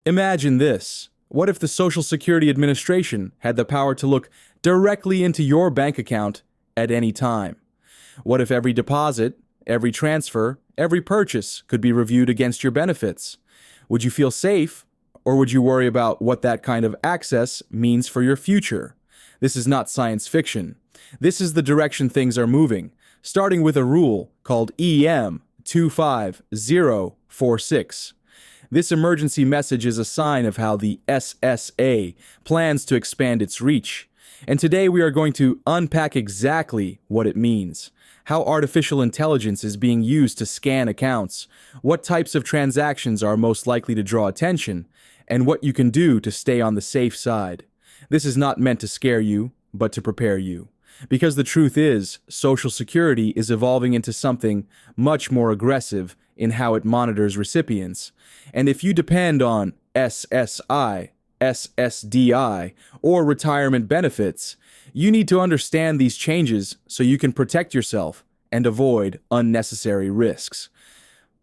Imagine this. What if the Social Security Administration had the power to look directly into your bank account at any time? What if every deposit, every transfer, every purchase could be reviewed against your benefits? Would you feel safe, or would you worry about what that kind of access means for your future? This is not science fiction. This is the direction things are moving, starting with a rule called EM 25046. This emergency message is a sign of how the SSA plans to expand its reach. And today we are going to unpack exactly what it means, how artificial intelligence is being used to scan accounts, what types of transactions are most likely to draw attention, and what you can do to stay on the safe side. This is not meant to scare you, but to prepare you. Because the truth is, Social Security is evolving into something much more aggressive in how it monitors recipients. And if you depend on SSI, SSDI, or retirement benefits, you need to understand these changes so you can protect yourself and avoid unnecessary risks.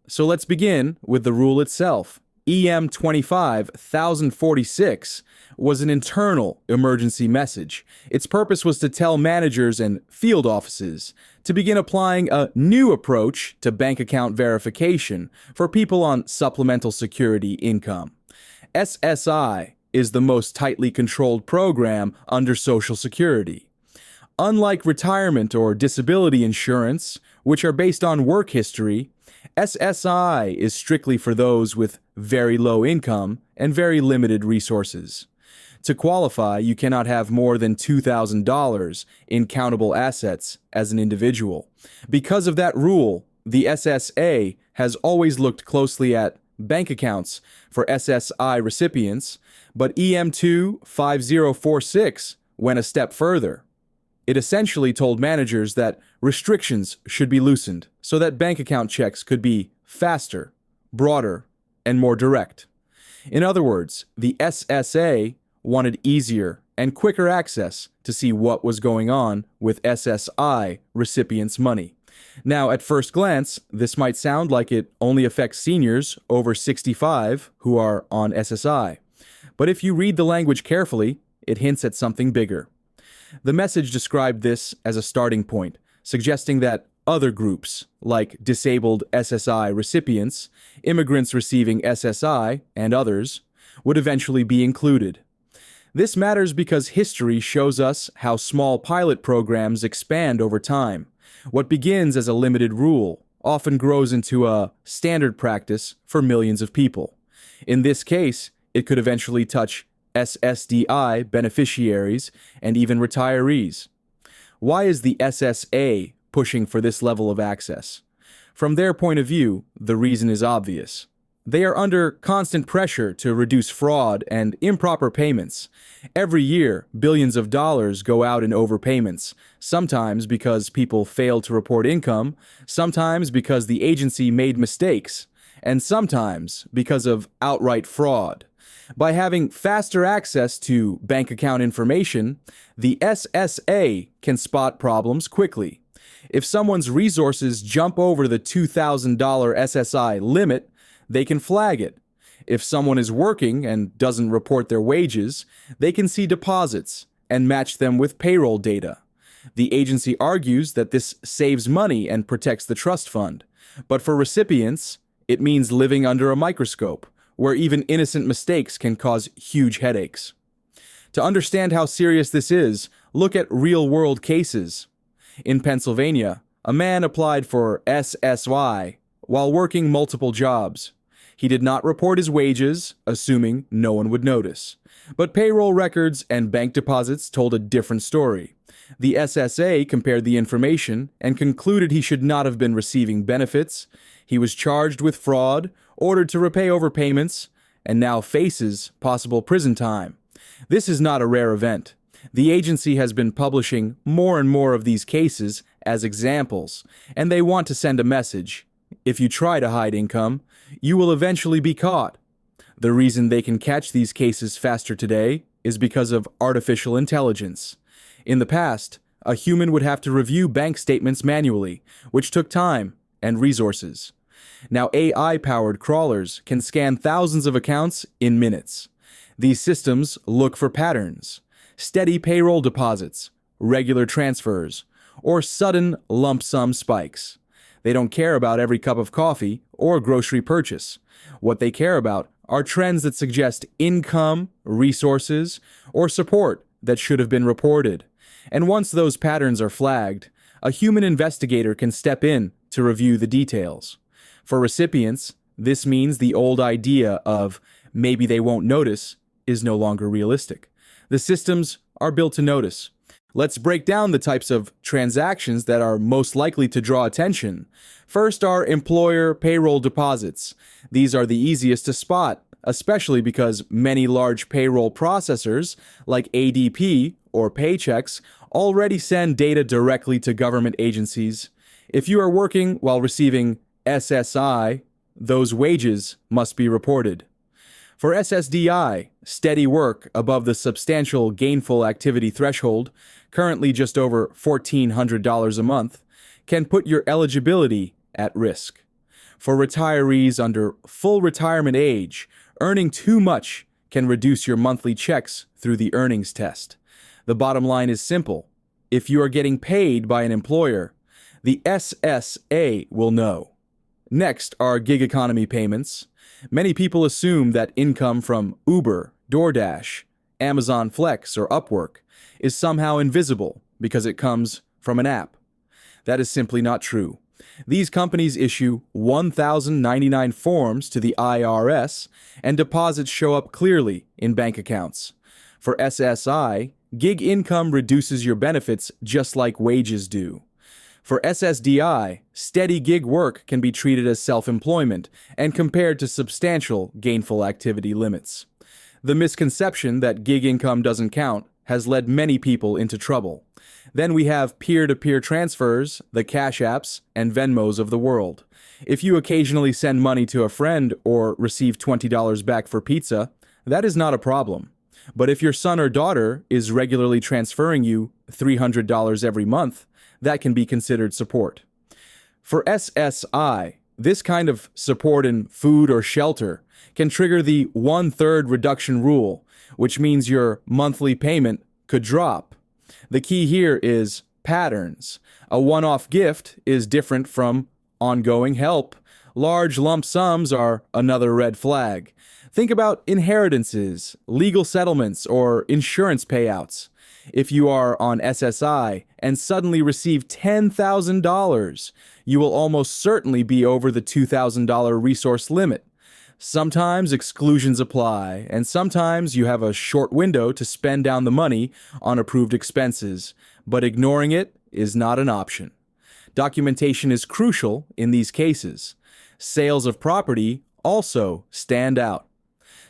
So let's begin with the rule itself. EM 25046 was an internal emergency message. Its purpose was to tell managers and field offices to begin applying a new approach to bank account verification for people on supplemental security income. SSI is the most tightly controlled program under Social Security. Unlike retirement or disability insurance, which are based on work history, SSI is strictly for those with very low income and very limited resources. To qualify, you cannot have more than $2,000 in countable assets as an individual. Because of that rule, the SSA has always looked closely at bank accounts for SSI recipients, but EM 25046 went a step further. It essentially told managers that restrictions should be loosened so that bank account checks could be faster, broader, and more direct. In other words, the SSA wanted easier and quicker access to see what was going on with SSI recipients' money. Now, at first glance, this might sound like it only affects seniors over 65 who are on SSI. But if you read the language carefully, it hints at something bigger. The message described this as a starting point, suggesting that other groups, like disabled SSI recipients, immigrants receiving SSI, and others, would eventually be included. This matters because history shows us how small pilot programs expand over time. What begins as a limited rule often grows into a standard practice for millions of people. In this case, it could eventually touch SSDI beneficiaries and even retirees. Why is the SSA pushing for this level of access? From their point of view, the reason is obvious. They are under constant pressure to reduce fraud and improper payments. Every year, billions of dollars go out in overpayments, sometimes because people fail to report income, sometimes because the agency made mistakes, and sometimes because of outright fraud. By having faster access to bank account information, the SSA can spot problems quickly. If someone's resources jump over the $2,000 SSI limit, they can flag it. If someone is working and doesn't report their wages, they can see deposits and match them with payroll data. The agency argues that this saves money and protects the trust fund. But for recipients, it means living under a microscope, where even innocent mistakes can cause huge headaches. To understand how serious this is, look at real-world cases. In Pennsylvania, a man applied for SSY while working multiple jobs. He did not report his wages, assuming no one would notice. But payroll records and bank deposits told a different story. The SSA compared the information and concluded he should not have been receiving benefits. He was charged with fraud, ordered to repay overpayments, and now faces possible prison time. This is not a rare event. The agency has been publishing more and more of these cases as examples, and they want to send a message. If you try to hide income, you will eventually be caught. The reason they can catch these cases faster today is because of artificial intelligence. In the past, a human would have to review bank statements manually, which took time and resources. Now, AI-powered crawlers can scan thousands of accounts in minutes. These systems look for patterns, steady payroll deposits, regular transfers, or sudden lump sum spikes. They don't care about every cup of coffee or grocery purchase. What they care about are trends that suggest income, resources, or support that should have been reported. And once those patterns are flagged, a human investigator can step in to review the details. For recipients, this means the old idea of maybe they won't notice is no longer realistic. The systems are built to notice. Let's break down the types of transactions that are most likely to draw attention. First are employer payroll deposits. These are the easiest to spot, especially because many large payroll processors, like ADP or Paychex, already send data directly to government agencies. If you are working while receiving SSI, those wages must be reported. For SSDI, steady work above the substantial gainful activity threshold, currently just over $1,400 a month, can put your eligibility at risk. For retirees under full retirement age, earning too much can reduce your monthly checks through the earnings test. The bottom line is simple. If you are getting paid by an employer, the SSA will know. Next are gig economy payments. Many people assume that income from Uber, DoorDash, Amazon Flex, or Upwork is somehow invisible because it comes from an app. That is simply not true. These companies issue 1,099 forms to the IRS, and deposits show up clearly in bank accounts. For SSI, gig income reduces your benefits just like wages do. For SSDI, steady gig work can be treated as self-employment and compared to substantial gainful activity limits. The misconception that gig income doesn't count has led many people into trouble. Then we have peer-to-peer transfers, the Cash Apps, and Venmos of the world. If you occasionally send money to a friend or receive $20 back for pizza, that is not a problem. But if your son or daughter is regularly transferring you $300 every month, that can be considered support. For SSI, this kind of support in food or shelter can trigger the 1/3 reduction rule, which means your monthly payment could drop. The key here is patterns. A one-off gift is different from ongoing help. Large lump sums are another red flag. Think about inheritances, legal settlements, or insurance payouts. If you are on SSI and suddenly receive $10,000, you will almost certainly be over the $2,000 resource limit. Sometimes exclusions apply, and sometimes you have a short window to spend down the money on approved expenses, but ignoring it is not an option. Documentation is crucial in these cases. Sales of property also stand out.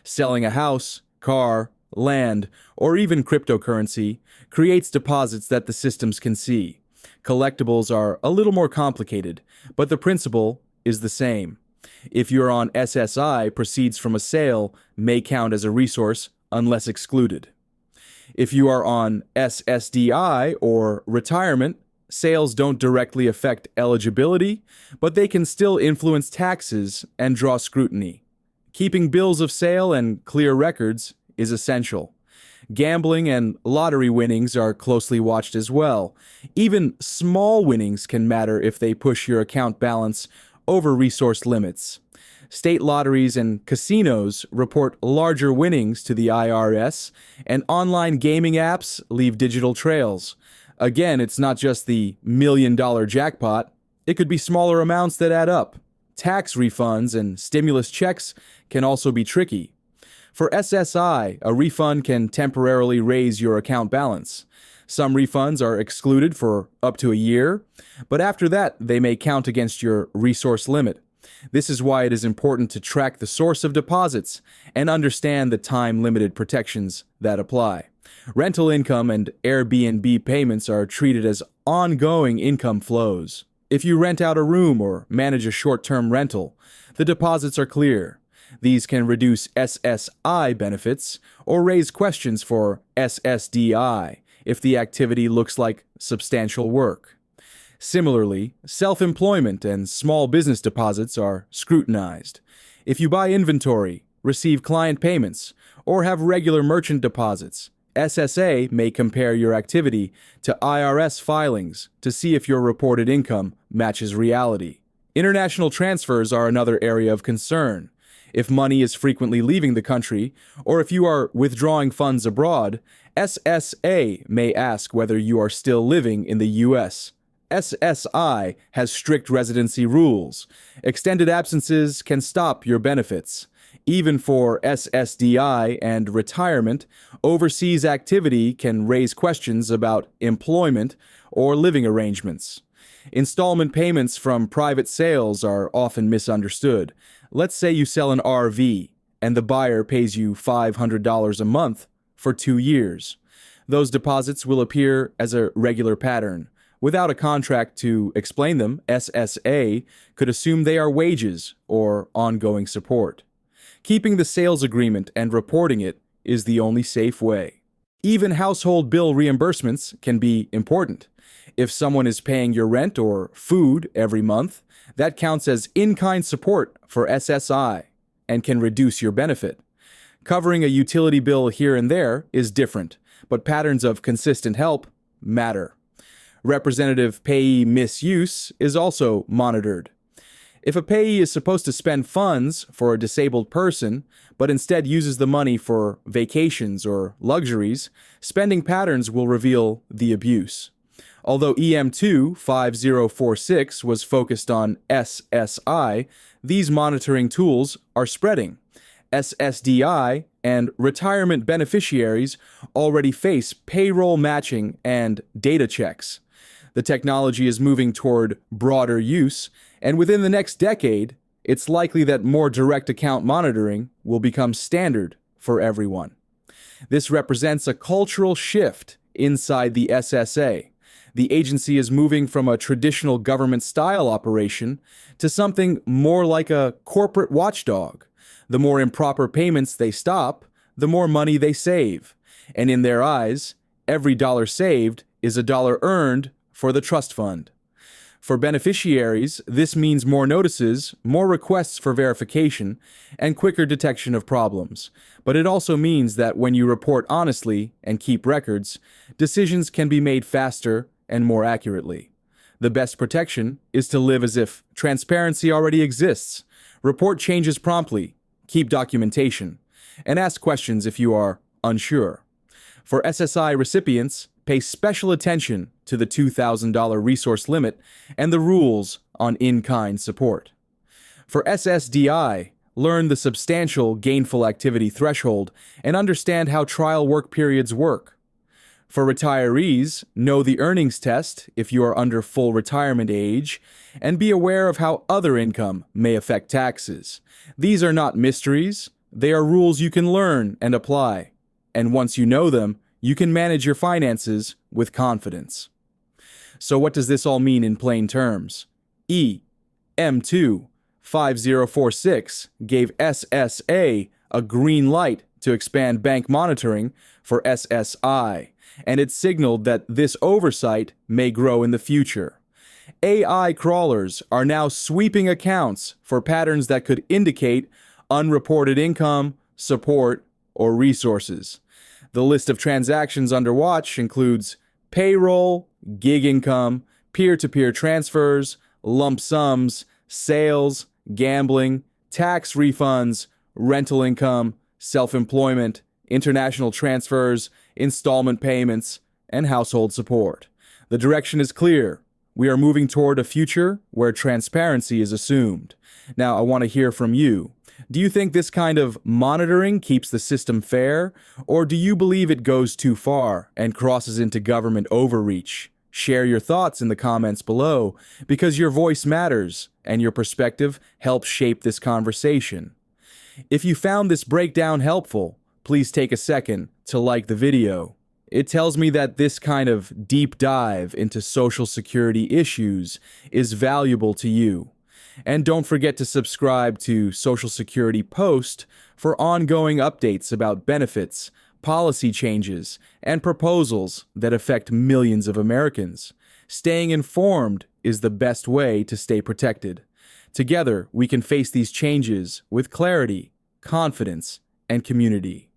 Selling a house, car, land, or even cryptocurrency creates deposits that the systems can see. Collectibles are a little more complicated, but the principle is the same. If you're on SSI, proceeds from a sale may count as a resource unless excluded. If you are on SSDI or retirement, sales don't directly affect eligibility, but they can still influence taxes and draw scrutiny. Keeping bills of sale and clear records is essential. Gambling and lottery winnings are closely watched as well. Even small winnings can matter if they push your account balance over resource limits. State lotteries and casinos report larger winnings to the IRS, and online gaming apps leave digital trails. Again, it's not just the million-dollar jackpot. It could be smaller amounts that add up. Tax refunds and stimulus checks can also be tricky. For SSI, a refund can temporarily raise your account balance. Some refunds are excluded for up to a year, but after that, they may count against your resource limit. This is why it is important to track the source of deposits and understand the time-limited protections that apply. Rental income and Airbnb payments are treated as ongoing income flows. If you rent out a room or manage a short-term rental, the deposits are clear. These can reduce SSI benefits or raise questions for SSDI if the activity looks like substantial work. Similarly, self-employment and small business deposits are scrutinized. If you buy inventory, receive client payments, or have regular merchant deposits, SSA may compare your activity to IRS filings to see if your reported income matches reality. International transfers are another area of concern. If money is frequently leaving the country, or if you are withdrawing funds abroad, SSA may ask whether you are still living in the U.S. SSI has strict residency rules. Extended absences can stop your benefits. Even for SSDI and retirement, overseas activity can raise questions about employment or living arrangements. Installment payments from private sales are often misunderstood. Let's say you sell an RV and the buyer pays you $500 a month for 2 years. Those deposits will appear as a regular pattern. Without a contract to explain them, SSA could assume they are wages or ongoing support. Keeping the sales agreement and reporting it is the only safe way. Even household bill reimbursements can be important. If someone is paying your rent or food every month, that counts as in-kind support for SSI and can reduce your benefit. Covering a utility bill here and there is different, but patterns of consistent help matter. Representative payee misuse is also monitored. If a payee is supposed to spend funds for a disabled person, but instead uses the money for vacations or luxuries, spending patterns will reveal the abuse. Although EM25046 was focused on SSI, these monitoring tools are spreading. SSDI and retirement beneficiaries already face payroll matching and data checks. The technology is moving toward broader use, and within the next decade, it's likely that more direct account monitoring will become standard for everyone. This represents a cultural shift inside the SSA. The agency is moving from a traditional government-style operation to something more like a corporate watchdog. The more improper payments they stop, the more money they save. And in their eyes, every dollar saved is a dollar earned for the trust fund. For beneficiaries, this means more notices, more requests for verification, and quicker detection of problems. But it also means that when you report honestly and keep records, decisions can be made faster and more accurately. The best protection is to live as if transparency already exists. Report changes promptly, keep documentation, and ask questions if you are unsure. For SSI recipients, pay special attention to the $2,000 resource limit and the rules on in-kind support. For SSDI, learn the substantial gainful activity threshold and understand how trial work periods work. For retirees, know the earnings test if you are under full retirement age, and be aware of how other income may affect taxes. These are not mysteries, they are rules you can learn and apply. And once you know them, you can manage your finances with confidence. So what does this all mean in plain terms? EM25046 gave SSA a green light to expand bank monitoring for SSI, and it signaled that this oversight may grow in the future. AI crawlers are now sweeping accounts for patterns that could indicate unreported income, support, or resources. The list of transactions under watch includes payroll, gig income, peer-to-peer transfers, lump sums, sales, gambling, tax refunds, rental income, self-employment, international transfers, installment payments, and household support. The direction is clear. We are moving toward a future where transparency is assumed. Now, I want to hear from you. Do you think this kind of monitoring keeps the system fair, or do you believe it goes too far and crosses into government overreach? Share your thoughts in the comments below, because your voice matters and your perspective helps shape this conversation. If you found this breakdown helpful, please take a second to like the video. It tells me that this kind of deep dive into Social Security issues is valuable to you. And don't forget to subscribe to Social Security Post for ongoing updates about benefits, policy changes, and proposals that affect millions of Americans. Staying informed is the best way to stay protected. Together, we can face these changes with clarity, confidence, and community.